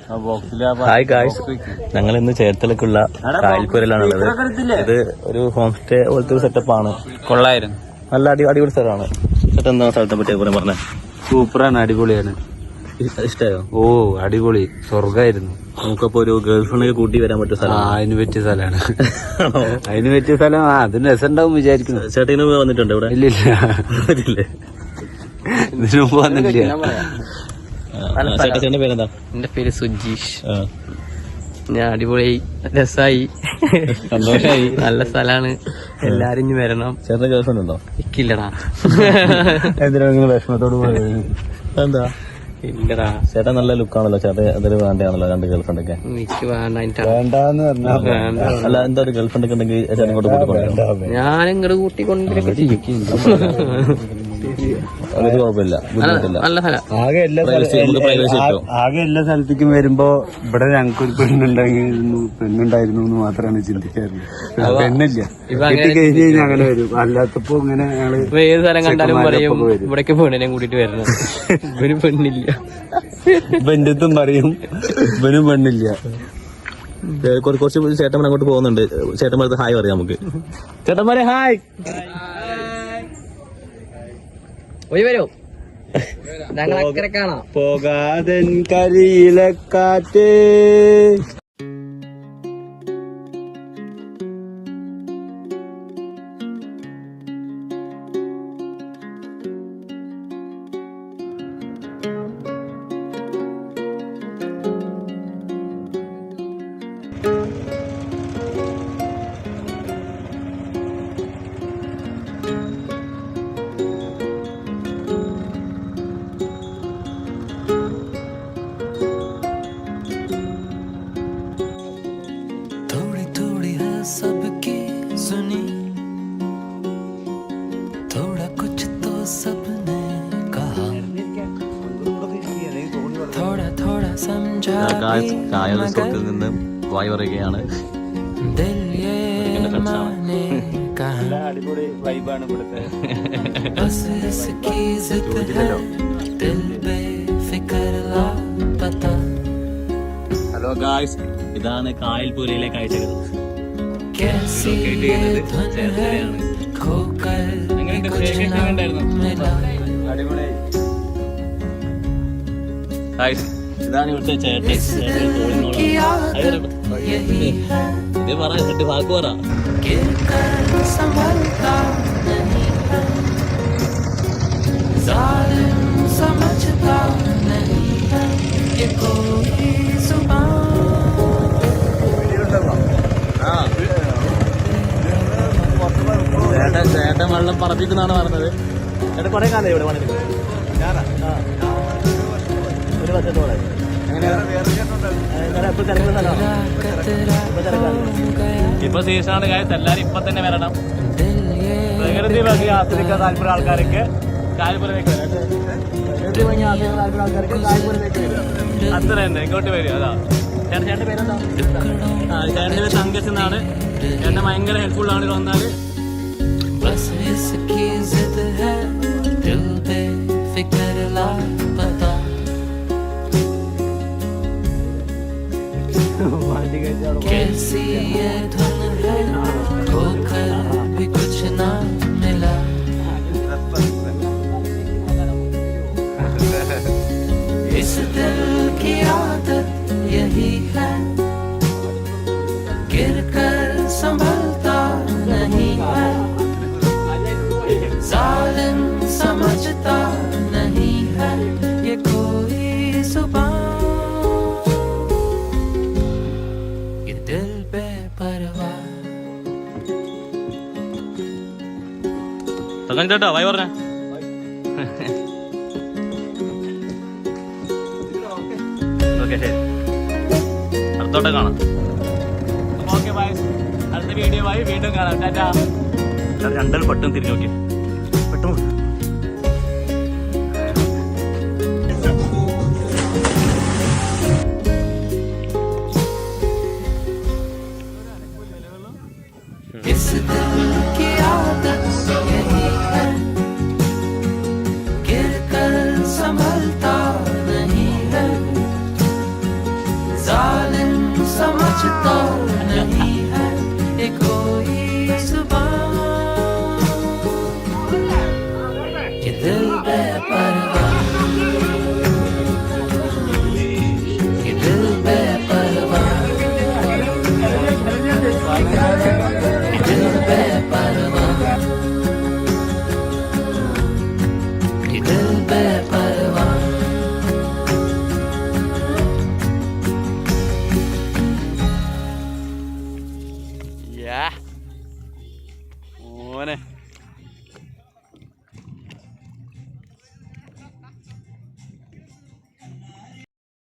Hi guys, ഞങ്ങൾ ഇന്ന് ചേർത്തലക്കുള്ള കായൽപ്പുരയിലാണുള്ളത്. ഇത് ഒരു ഹോം സ്റ്റേ പോലത്തെ ഒരു സെറ്റപ്പാണ്. കൊള്ളായിരുന്നു, നല്ല അടിപൊളി സ്ഥലമാണ്. ചേട്ടൻ എന്താ സ്ഥലത്തെ പറ്റി പറഞ്ഞേ? സൂപ്പറാണ്, അടിപൊളിയാണ്. ഇഷ്ടമായോ? ഓ അടിപൊളി, സ്വർഗമായിരുന്നു. നമുക്കപ്പോ ഒരു ഗേൾ ഫ്രണ്ടിനെ കൂട്ടി വരാൻ പറ്റിയ സ്ഥലം. അതിന് പറ്റിയ സ്ഥലമാണ്. അതിന് പറ്റിയ സ്ഥലം. അതിന് രസമുണ്ടാവും വിചാരിക്കുന്നു. ചേട്ടന് വന്നിട്ടുണ്ട് ഇവിടെ? ഇല്ല ഇതിനു മുമ്പ് വന്നിട്ടില്ല. ചേട്ടന്റെ പേരെന്താ? എന്റെ പേര് സുജീഷ്. ഞാൻ അടിപൊളിയായി, രസായി, സന്തോഷായി. നല്ല സ്ഥലാണ്, എല്ലാരും ഇനി വരണം. ചേട്ടന്റെ ഗേൾ ഫ്രണ്ട് ഉണ്ടോ? ഇക്കില്ലടാ. എന്തിനാ നിങ്ങൾ വിഷമത്തോട് പോയത്? എന്താ? ഇല്ലടാ. ചേട്ടൻ നല്ല ലുക്കാണല്ലോ. ചേട്ടൻ എന്തൊരു വേണ്ടയാണല്ലോ രണ്ട് ഗേൾ ഫ്രണ്ട് ഒക്കെ. എനിക്ക് വേണ്ട. അല്ല, എന്താ ഒരു ഗേൾ ഫ്രണ്ട് ഒക്കെ ഉണ്ടെങ്കിൽ ചേട്ടൻ ഇങ്ങോട്ട് കൂട്ടിക്കൊണ്ടു. ഞാൻ ഇങ്ങോട്ട് കൂട്ടിക്കൊണ്ടിരിക്കെ ചെയ്യും. ഒരു കുഴപ്പമില്ല, ബുദ്ധിമുട്ടില്ല. നല്ല സ്ഥലം. ആകെ എല്ലാ സ്ഥലത്തേക്കും വരുമ്പോ ഇവിടെ ഞങ്ങൾക്കൊരു പെണ്ണുണ്ടായിരുന്നു എന്ന് മാത്രമാണ് ചിന്തിക്കാറുള്ളത്. പെണ്ണില്ല, കഴിഞ്ഞ് കഴിഞ്ഞാൽ അങ്ങനെ വരും. അല്ലാത്തപ്പോ ഇങ്ങനെ ഞങ്ങള് ഏത് സ്ഥലം കണ്ടാലും പറയും ഇവിടേക്ക് പെണ്ണിനെ കൂട്ടിട്ട് വരണം. ഇവന് പെണ്ണില്ല. ബന്ധുത്തും പറയും ഇവനും പെണ്ണില്ല. കുറച്ച് ചേട്ടന്മാർ അങ്ങോട്ട് പോകുന്നുണ്ട്. ചേട്ടന്മാർക്ക് ഹായ് പറയാം നമുക്ക്. ചേട്ടന്മാരെ ഹായ്. പോയി വരൂ, ഞങ്ങൾ അക്കരെ കാണാം. പോകാതൻ കരിയിലക്കാറ്റ്. सबकी सुनी थोड़ा कुछ तो सबने कहा थोड़ा थोड़ा समझा കായൽ റിസോർട്ടിൽ നിന്ന് വായു പറയുകയാണ്. दिल ये माने कहा അടിപൊളി വൈബാണ് ഇവിടുത്തെ. बस इसकी जिद है दिल बेफिक्र लापता. ഹലോ ഗായ്സ്, ഇതാണ് കായൽപുരയിലെ കാഴ്ചകൾ. कैसी ये धुन है खोकर कुछ ना मिला. ഗായ്സ്, ഇതാണ് ഇവിടുത്തെ ചേട്ടൻ. की आदत यही है ഇത് പറഞ്ഞിട്ട് വാക്ക് പറ. गिरकर संभलता नहीं है जालिम समझता नहीं है ये कोई जुबान. ചേട്ടൻ വെള്ളം പറപ്പിക്കുന്നാണ് പറഞ്ഞത്. ചേട്ടൻ കുറെ കാലം ഇവിടെ വന്നിട്ട് ഒരു വർഷത്തോടെ. ഇപ്പൊ സീസണാണ് കാര്യം. എല്ലാരും ഇപ്പൊ തന്നെ വരണം. പ്രകൃതി ഭംഗി ആസ്വദിക്കാൻ താല്പര്യം ആൾക്കാർക്ക് കായൽപ്പുരയിലേക്ക് അത്ര തന്നെ ഇങ്ങോട്ട് വരും. അതാ ചേട്ടന്റെ പേരെന്താ? ചേട്ടന്റെ പേര് തങ്കസ് എന്നാണ്. ചേട്ടൻ ഭയങ്കര ഹെൽപ്ഫുൾ ആണ്. ഇവിടെ വന്നാല് बस इसकी जिद है दिल बेफिक्र लापता. कैसी ये धुन है खोकर भी कुछ ना मिला. इस दिल की आदत यही है गिर कर संभलता नहीं है जालिम समझता नहीं है ये कोई जुबान. ये दिल बेपरवाह. തകൻ ചേട്ടാ വായി പറഞ്ഞേ. ഓക്കെ, ശരി, അടുത്തോട്ടെ കാണാം. Okay bye. അടുത്ത വീഡിയോ ആയി വീണ്ടും കാണാം. ടാറ്റാ. രണ്ടാലും പെട്ടെന്ന് തിരിഞ്ഞു നോക്കി. പെട്ടെന്ന് इस दिल की आदत यही है गिर कर संभलता नहीं है जालिम समझता नहीं है ये कोई जुबान ये दिल बेपरवाह ये दिल बेपरवाह ये दिल बेपरवाह ये दिल बेपरवाह Yeah.